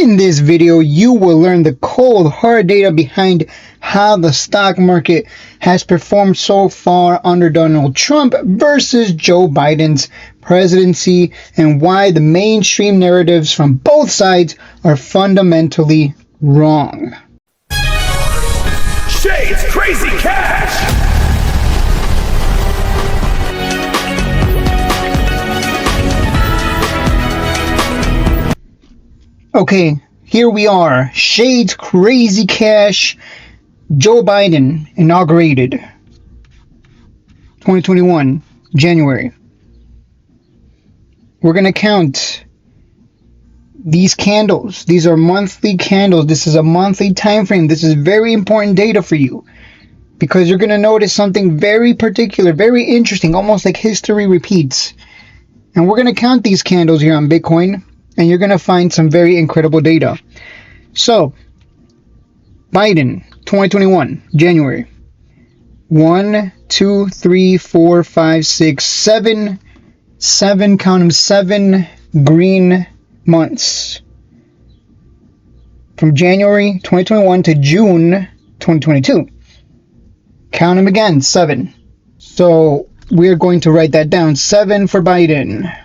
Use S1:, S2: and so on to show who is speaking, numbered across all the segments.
S1: In this video, you will learn the cold, hard data behind how the stock market has performed so far under Donald Trump versus Joe Biden's presidency, and why the mainstream narratives from both sides are fundamentally wrong.
S2: Shades Crazy Cash!
S1: Okay, here we are. Shades Crazy Cash. Joe Biden inaugurated 2021, January. We're going to count these candles. These are monthly candles. This is a monthly time frame. This is very important data for you, because you're going to notice something very particular, very interesting, almost like history repeats. And we're going to count these candles here on Bitcoin, and you're going to find some very incredible data. So, Biden, 2021, January. 1, 2, 3, 4, 5, 6, 7, count them, 7 green months. From January 2021 to June 2022. Count them again, 7. So, we're going to write that down. 7 for Biden.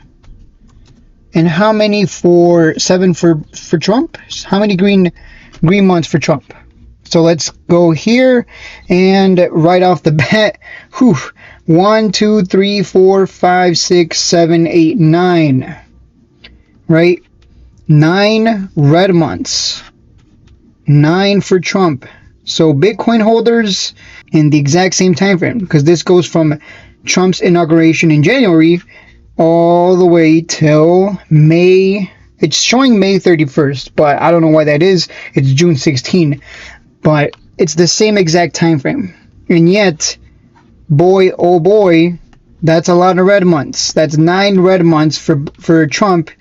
S1: And how many for 7 for Trump? How many green months for Trump? So let's go here and right off the bat, 1, 2, 3, 4, 5, 6, 7, 8, 9. Right? 9 red months. 9 for Trump. So Bitcoin holders in the exact same time frame, because this goes from Trump's inauguration in January all the way till May. It's showing May 31st, but I don't know why that is. It's June 16, but it's the same exact time frame. And yet, boy, oh boy, that's a lot of red months. That's 9 red months for Trump.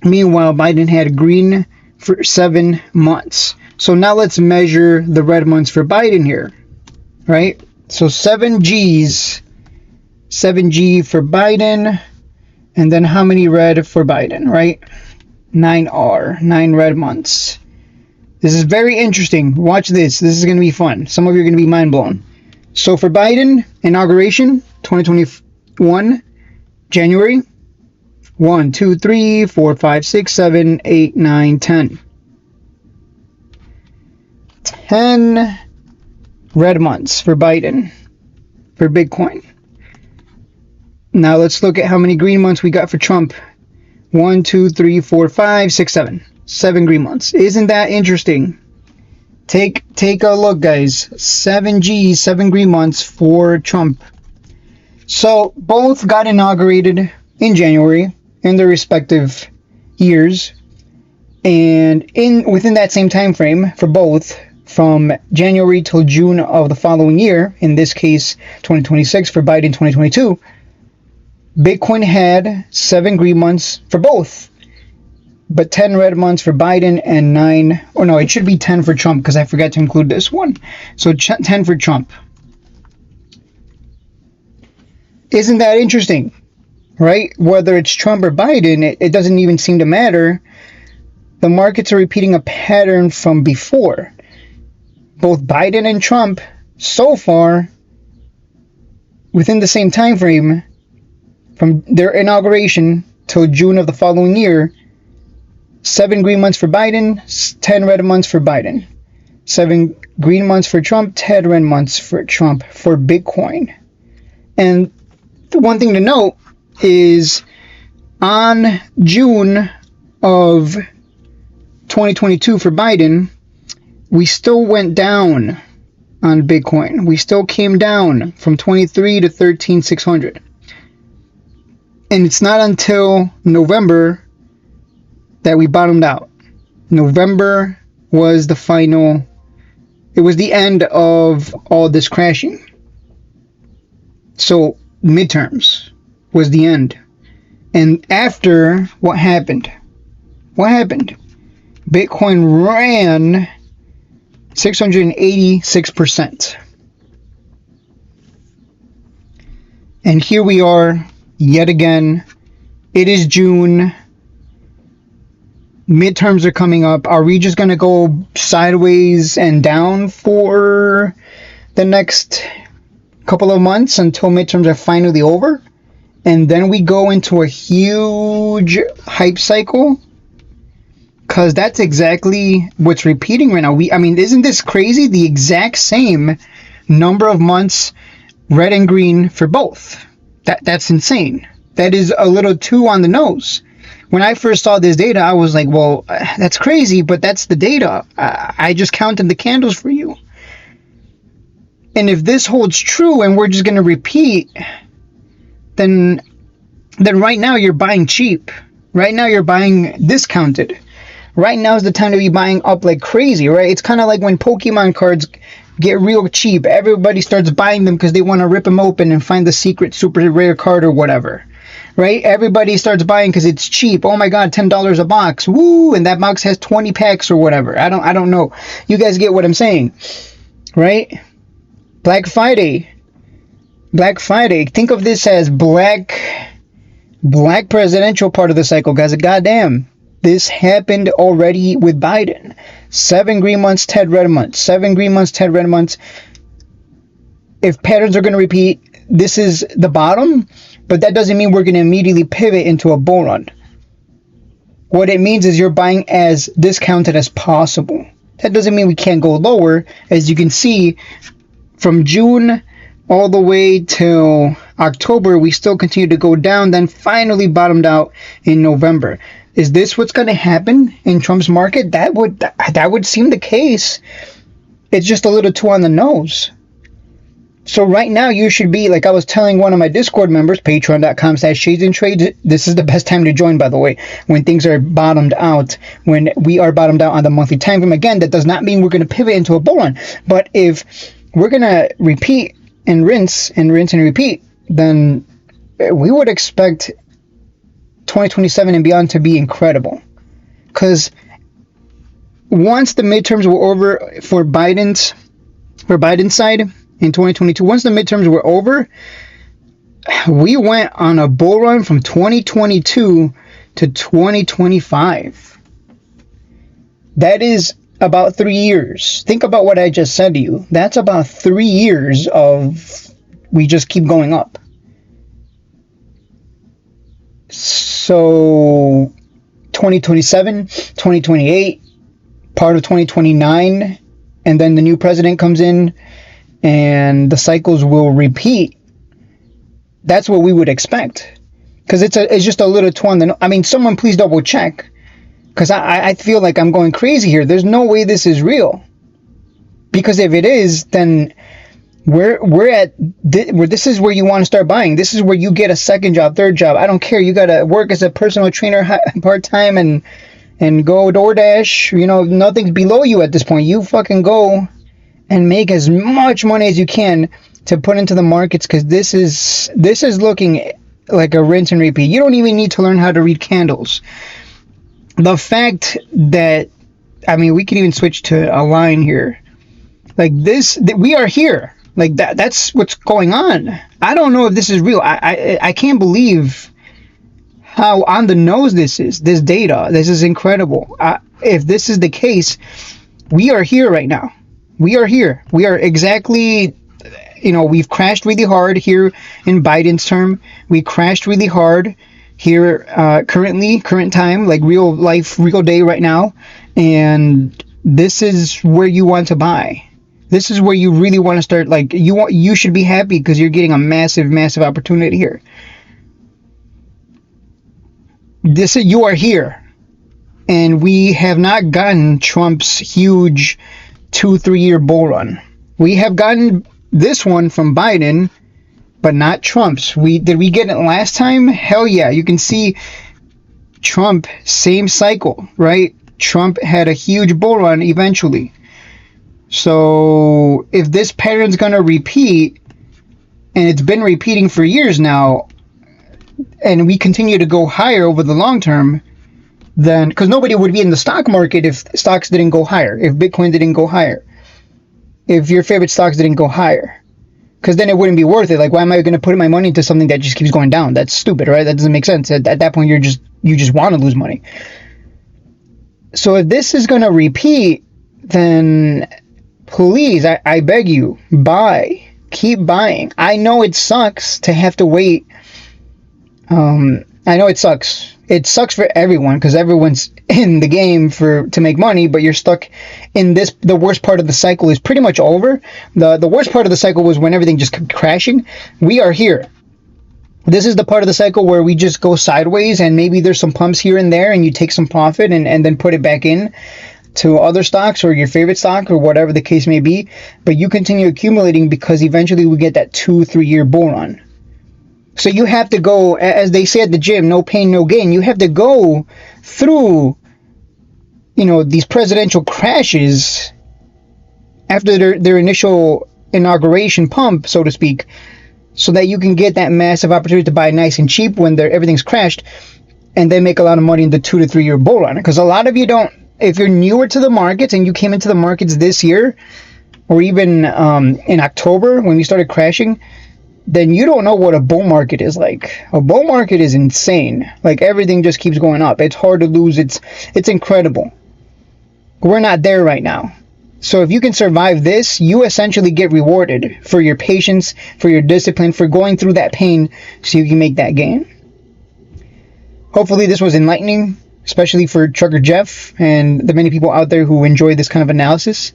S1: Meanwhile, Biden had green for 7 months. So now let's measure the red months for Biden here, right? So 7 G's. 7G for Biden, and then how many red for Biden, right? 9R, 9 red months. This is very interesting. Watch this. This is going to be fun. Some of you are going to be mind blown. So for Biden, inauguration, 2021, January, 1, 2, 3, 4, 5, 6, 7, 8, 9, 10. 10 red months for Biden, for Bitcoin. Now let's look at how many green months we got for Trump. 1, 2, 3, 4, 5, 6, 7. 7 green months. Isn't that interesting? Take a look, guys. 7 G's, 7 green months for Trump. So both got inaugurated in January in their respective years, and within that same time frame for both, from January till June of the following year, in this case 2026 for Biden, 2022. Bitcoin had 7 green months for both, but 10 red months for Biden and 9, or no, it should be 10 for Trump, because I forgot to include this one. So 10 for Trump. Isn't that interesting, right? Whether it's Trump or Biden, it doesn't even seem to matter. The markets are repeating a pattern from before. Both Biden and Trump, so far, within the same time frame, from their inauguration till June of the following year, 7 green months for Biden, 10 red months for Biden. 7 green months for Trump, 10 red months for Trump for Bitcoin. And the one thing to note is on June of 2022 for Biden, we still went down on Bitcoin. We still came down from 23 to 13,600. And it's not until November that we bottomed out. November was the final, it was the end of all this crashing. So midterms was the end. And after, what happened? What happened? Bitcoin ran 686%. And here we are yet again. It is June. midterms are coming up. Are we just going to go sideways and down for the next couple of months until midterms are finally over? And then we go into a huge hype cycle? Because that's exactly what's repeating right now. Isn't this crazy? The exact same number of months, red and green for both. That's insane. That is a little too on the nose. When I first saw this data, I was like, well, that's crazy, but that's the data. I just counted the candles for you. And if this holds true and we're just going to repeat, then right now you're buying cheap. Right now you're buying discounted. Right now is the time to be buying up like crazy, right? It's kind of like when Pokemon cards get real cheap. Everybody starts buying them because they want to rip them open and find the secret super rare card or whatever. Right? Everybody starts buying because it's cheap. Oh my god, $10 a box. Woo! And that box has 20 packs or whatever. I don't know. You guys get what I'm saying. Right? Black Friday. Think of this as black presidential part of the cycle, guys. Goddamn. This happened already with Biden. 7 green months, 10 red months. 7 green months, 10 red months. If patterns are going to repeat, this is the bottom, but that doesn't mean we're going to immediately pivot into a bull run. What it means is you're buying as discounted as possible. That doesn't mean we can't go lower. As you can see, from June all the way till October, we still continue to go down, then finally bottomed out in November. Is this what's going to happen in Trump's market? That would seem the case. It's just a little too on the nose. So right now you should be, like I was telling one of my Discord members, patreon.com/shadesandtrades. This is the best time to join, by the way, when things are bottomed out, when we are bottomed out on the monthly time frame. Again, that does not mean we're going to pivot into a bull run. But if we're going to repeat and rinse and repeat, then we would expect 2027 and beyond to be incredible. Because once the midterms were over for Biden's side in 2022, once the midterms were over, we went on a bull run from 2022 to 2025. That is about 3 years. Think about what I just said to you. That's about 3 years of we just keep going up. So 2027, 2028, part of 2029, and then the new president comes in and the cycles will repeat. That's what we would expect. Because it's just a little too on the... someone please double check. Because I feel like I'm going crazy here. There's no way this is real. Because if it is, then this is where you want to start buying. This is where you get a second job, third job. I don't care. You got to work as a personal trainer part-time and go DoorDash. Nothing's below you at this point. You fucking go and make as much money as you can to put into the markets, because this is looking like a rinse and repeat. You don't even need to learn how to read candles. The fact that, we can even switch to a line here. Like this, we are here. Like that's what's going on. I don't know if this is real. I can't believe how on the nose this is. This data, this is incredible. If this is the case, we are here right now. We are here. We are exactly, we've crashed really hard here in Biden's term. We crashed really hard here current time, like real life, real day right now. And this is where you want to buy. This is where you really want to start. Like you should be happy because you're getting a massive opportunity here. You are here. And we have not gotten Trump's huge 2-3 year bull run. We have gotten this one from Biden, but not Trump's. Did we get it last time? Hell yeah. You can see Trump, same cycle, right? Trump had a huge bull run eventually. So if this pattern's going to repeat, and it's been repeating for years now, and we continue to go higher over the long term, then, because nobody would be in the stock market if stocks didn't go higher, if Bitcoin didn't go higher, if your favorite stocks didn't go higher, because then it wouldn't be worth it. Like, why am I going to put my money into something that just keeps going down? That's stupid, right? That doesn't make sense. At that point, you just want to lose money. So if this is going to repeat, then please, I beg you, buy. Keep buying. I know it sucks to have to wait. I know it sucks. It sucks for everyone because everyone's in the game to make money, but you're stuck in this. The worst part of the cycle is pretty much over. The worst part of the cycle was when everything just kept crashing. We are here. This is the part of the cycle where we just go sideways, and maybe there's some pumps here and there, and you take some profit and then put it back in to other stocks or your favorite stock or whatever the case may be. But you continue accumulating because eventually we get that 2-3 year bull run. So you have to go, as they say at the gym, no pain, no gain. You have to go through, these presidential crashes after their initial inauguration pump, so to speak, so that you can get that massive opportunity to buy nice and cheap when everything's crashed, and then make a lot of money in the 2 to 3 year bull run. Because a lot of you don't, if you're newer to the markets and you came into the markets this year, or even in October when we started crashing, then you don't know what a bull market is like. A bull market is insane. Like, everything just keeps going up. It's hard to lose. It's incredible. We're not there right now. So if you can survive this, you essentially get rewarded for your patience, for your discipline, for going through that pain so you can make that gain. Hopefully this was enlightening, especially for Trucker Jeff and the many people out there who enjoy this kind of analysis.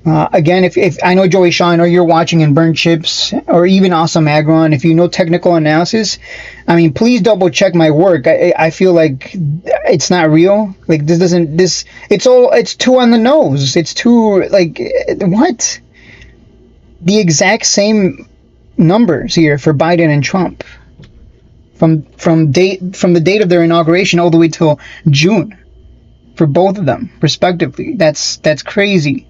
S1: Again, if I know Joey Sean, or you're watching in Burn Chips, or even Awesome Agron, if you know technical analysis, I mean, please double check my work. I feel like it's not real. Like, it's too on the nose. It's too, like, what? The exact same numbers here for Biden and Trump. From the date of their inauguration all the way till June, for both of them, respectively. That's crazy.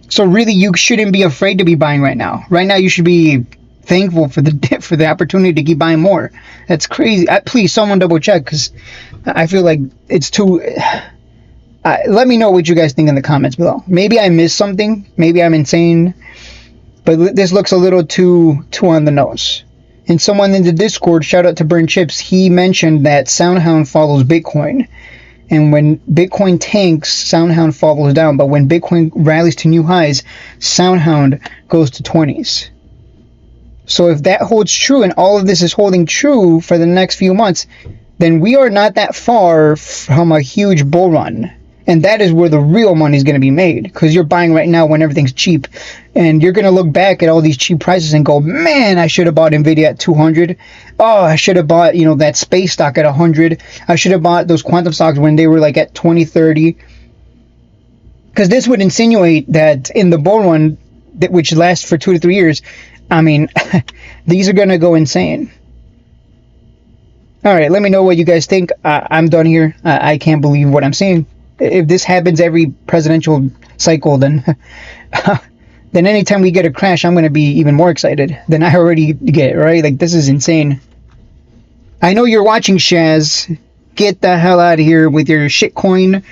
S1: So really, you shouldn't be afraid to be buying right now. Right now, you should be thankful for the opportunity to keep buying more. That's crazy. Please, someone double check, because I feel like it's too. Let me know what you guys think in the comments below. Maybe I missed something. Maybe I'm insane. But this looks a little too on the nose. And someone in the Discord, shout out to Burn Chips, he mentioned that SoundHound follows Bitcoin. And when Bitcoin tanks, SoundHound follows down. But when Bitcoin rallies to new highs, SoundHound goes to 20s. So if that holds true, and all of this is holding true for the next few months, then we are not that far from a huge bull run. And that is where the real money is going to be made. Because you're buying right now when everything's cheap. And you're going to look back at all these cheap prices and go, man, I should have bought Nvidia at 200. Oh, I should have bought, that space stock at 100. I should have bought those quantum stocks when they were like at 20, 30. Because this would insinuate that in the bull run, which lasts for 2 to 3 years, I mean, these are going to go insane. All right, let me know what you guys think. I'm done here. I can't believe what I'm seeing. If this happens every presidential cycle, then anytime we get a crash, I'm going to be even more excited than I already get, right? Like, this is insane. I know you're watching, Shaz. Get the hell out of here with your shitcoin.